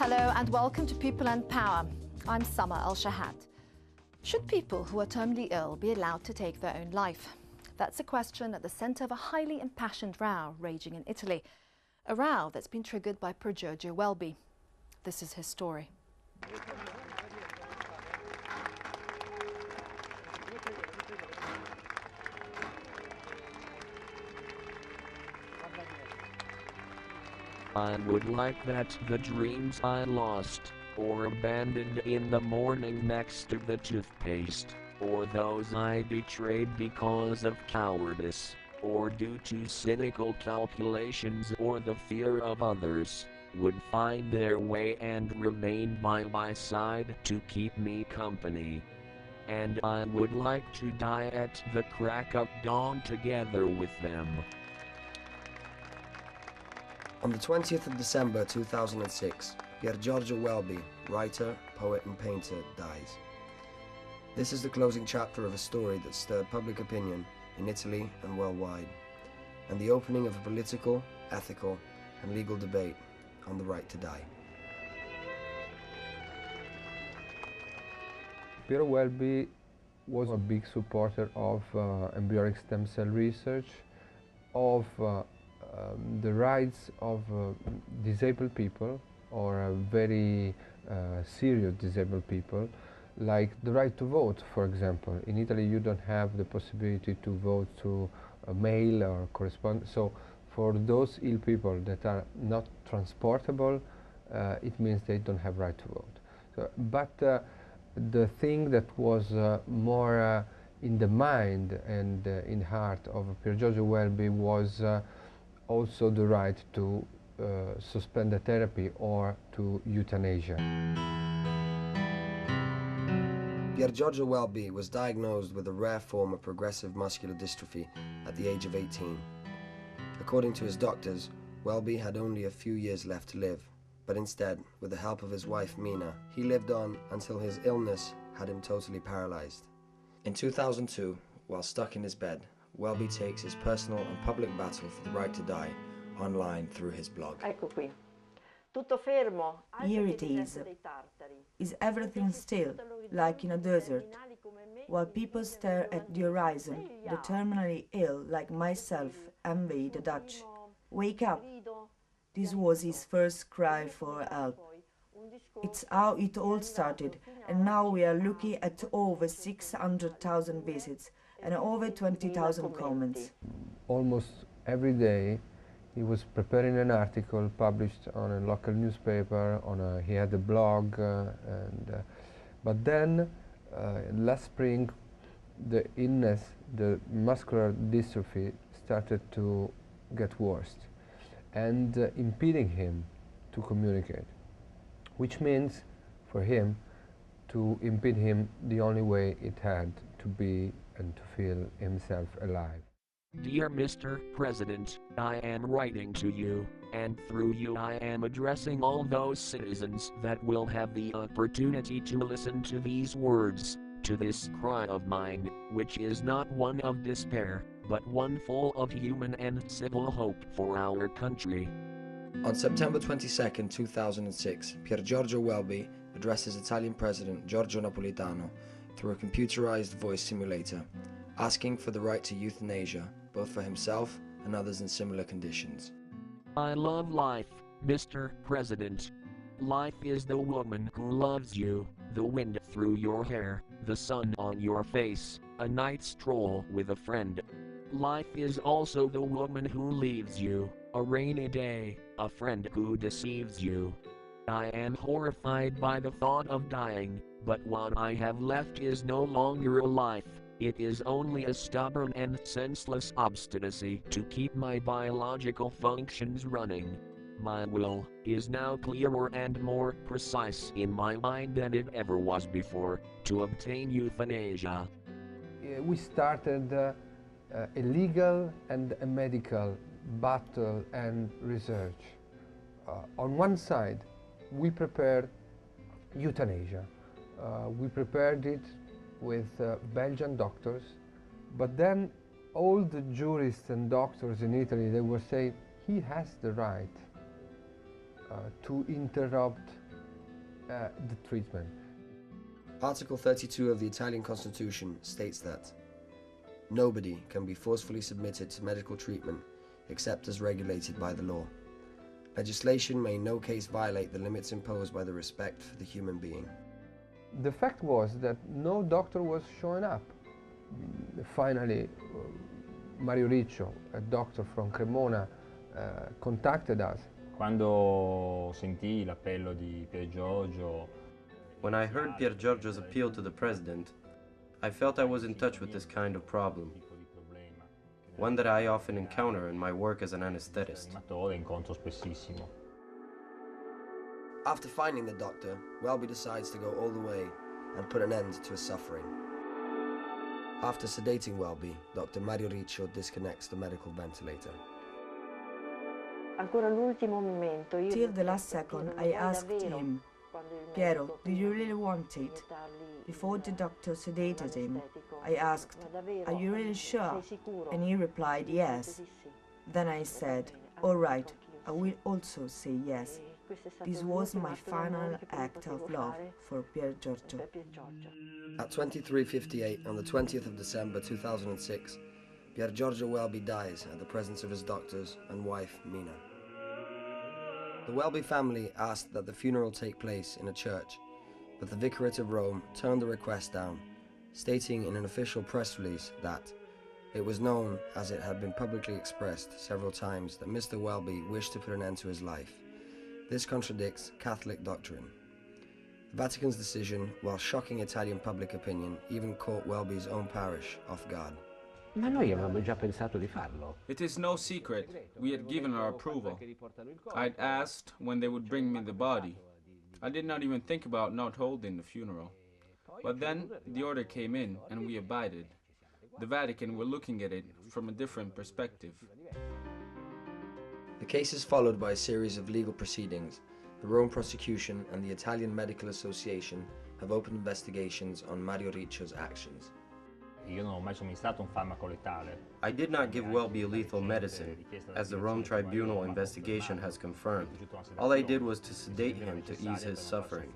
Hello and welcome to People and Power. I'm Summer Al-Shahad. Should people who are terminally ill be allowed to take their own life? That's a question at the centre of a highly impassioned row raging in Italy. A row that's been triggered by Giorgio Welby. This is his story. I would like that the dreams I lost, or abandoned in the morning next to the toothpaste, or those I betrayed because of cowardice, or due to cynical calculations or the fear of others, would find their way and remain by my side to keep me company. And I would like to die at the crack of dawn together with them. On the 20th of December 2006, Giorgio Welby, writer, poet and painter, dies. This is the closing chapter of a story that stirred public opinion in Italy and worldwide, and the opening of a political, ethical and legal debate on the right to die. Piero Welby was a big supporter of embryonic stem cell research, of the rights of disabled people, or very serious disabled people, like the right to vote, for example. In Italy you don't have the possibility to vote through a mail or correspondence, so for those ill people that are not transportable, it means they don't have right to vote. So, but the thing that was more in the mind and in heart of Pier Giorgio Welby was also the right to suspend the therapy or to euthanasia. Pier Giorgio Welby was diagnosed with a rare form of progressive muscular dystrophy at the age of 18. According to his doctors, Welby had only a few years left to live, but instead, with the help of his wife Mina, he lived on until his illness had him totally paralyzed. In 2002, while stuck in his bed, Welby takes his personal and public battle for the right to die online through his blog. Ecco qui. Tutto fermo. Here it is. Is everything still, like in a desert, while people stare at the horizon, the terminally ill, like myself, envy the Dutch. Wake up! This was his first cry for help. It's how it all started, and now we are looking at over 600,000 visits and over 20,000 comments. Almost every day he was preparing an article published on a local newspaper, he had a blog, but then last spring the illness, the muscular dystrophy, started to get worse and impeding him to communicate, which means for him to impede him the only way it had to be and to feel himself alive. Dear Mr. President, I am writing to you, and through you I am addressing all those citizens that will have the opportunity to listen to these words, to this cry of mine, which is not one of despair, but one full of human and civil hope for our country. On September 22, 2006, Pier Giorgio Welby addresses Italian President Giorgio Napolitano through a computerized voice simulator, asking for the right to euthanasia, both for himself and others in similar conditions. I love life, Mr. President. Life is the woman who loves you, the wind through your hair, the sun on your face, a night stroll with a friend. Life is also the woman who leaves you, a rainy day, a friend who deceives you. I am horrified by the thought of dying, but what I have left is no longer a life. It is only a stubborn and senseless obstinacy to keep my biological functions running. My will is now clearer and more precise in my mind than it ever was before, to obtain euthanasia. We started a legal and a medical battle and research. On one side, we prepared euthanasia. We prepared it with Belgian doctors, but then all the jurists and doctors in Italy, they were saying he has the right to interrupt the treatment. Article 32 of the Italian Constitution states that nobody can be forcefully submitted to medical treatment except as regulated by the law. Legislation may in no case violate the limits imposed by the respect for the human being. The fact was that no doctor was showing up. Finally, Mario Riccio, a doctor from Cremona, contacted us. Quando sentii l'appello di Pier Giorgio, when I heard Pier Giorgio's appeal to the president, I felt I was in touch with this kind of problem, one that I often encounter in my work as an anesthetist. incontro spessissimo. After finding the doctor, Welby decides to go all the way and put an end to his suffering. After sedating Welby, Dr. Mario Riccio disconnects the medical ventilator. Till the last second, I asked him, Piero, do you really want it? Before the doctor sedated him, I asked, are you really sure? And he replied, yes. Then I said, all right, I will also say yes. This was my final act of love for Pier Giorgio. At 23:58 on the 20th of December 2006, Pier Giorgio Welby dies at the presence of his doctors and wife, Mina. The Welby family asked that the funeral take place in a church, but the Vicariate of Rome turned the request down, stating in an official press release that it was known, as it had been publicly expressed several times, that Mr. Welby wished to put an end to his life. This contradicts Catholic doctrine. The Vatican's decision, while shocking Italian public opinion, even caught Welby's own parish off guard. Ma noi avevamo già pensato di farlo. It is no secret. We had given our approval. I'd asked when they would bring me the body. I did not even think about not holding the funeral. But then the order came in and we abided. The Vatican were looking at it from a different perspective. The case is followed by a series of legal proceedings. The Rome prosecution and the Italian Medical Association have opened investigations on Mario Riccio's actions. Io non ho mai somministrato un farmaco letale. I did not give Welby a lethal medicine, as the Rome Tribunal investigation has confirmed. All I did was to sedate him to ease his suffering.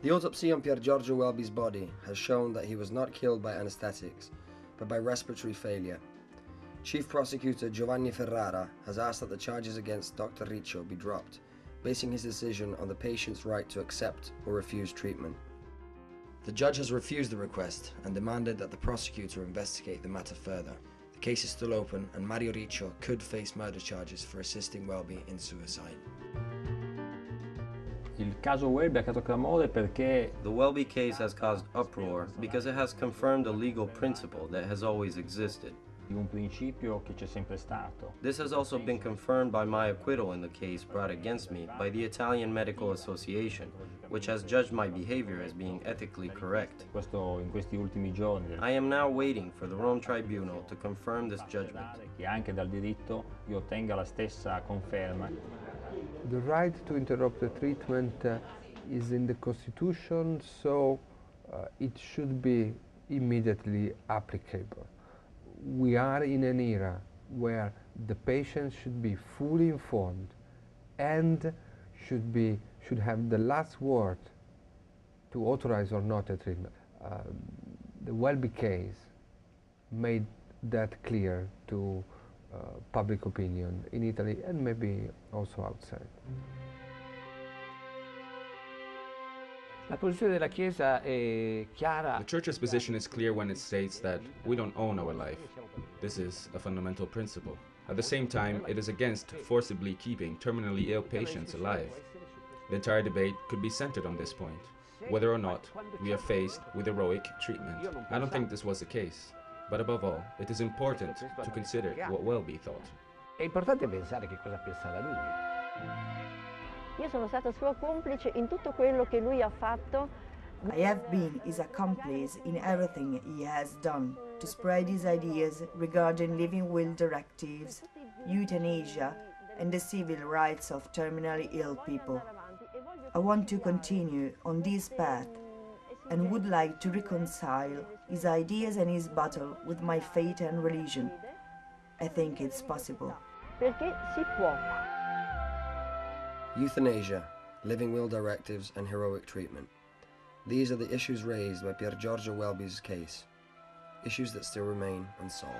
The autopsy on Pier Giorgio Welby's body has shown that he was not killed by anesthetics, but by respiratory failure. Chief Prosecutor Giovanni Ferrara has asked that the charges against Dr. Riccio be dropped, basing his decision on the patient's right to accept or refuse treatment. The judge has refused the request and demanded that the prosecutor investigate the matter further. The case is still open and Mario Riccio could face murder charges for assisting Welby in suicide. Il caso Welby ha creato clamore perché the Welby case has caused uproar because it has confirmed a legal principle that has always existed. un principio che c'è sempre stato. This has also been confirmed by my acquittal in the case brought against me by the Italian Medical Association, which has judged my behavior as being ethically correct. In questi ultimi giorni. I am now waiting for the Rome Tribunal to confirm this judgment. Che anche dal diritto io ottenga la stessa conferma. The right to interrupt the treatment is in the Constitution, so it should be immediately applicable. We are in an era where the patient should be fully informed and should have the last word to authorize or not a treatment. The Welby case made that clear to public opinion in Italy and maybe also outside. La posizione della Chiesa è chiara. The Church's position is clear when it states that we don't own our life. This is a fundamental principle. At the same time, it is against forcibly keeping terminally ill patients alive. The entire debate could be centered on this point, whether or not we are faced with heroic treatment. I don't think this was the case, but above all, it is important to consider what Welby thought. È importante pensare che cosa pensava lui. Io sono stata sua complice in tutto quello che lui ha fatto. I have been his accomplice in everything he has done to spread his ideas regarding living will directives, euthanasia, and the civil rights of terminally ill people. I want to continue on this path and would like to reconcile his ideas and his battle with my faith and religion. I think it's possible. Perché si può. Euthanasia, living will directives, and heroic treatment. These are the issues raised by Pier Giorgio Welby's case, issues that still remain unsolved.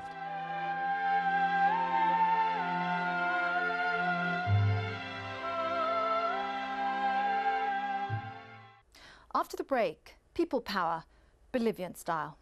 After the break, people power, Bolivian style.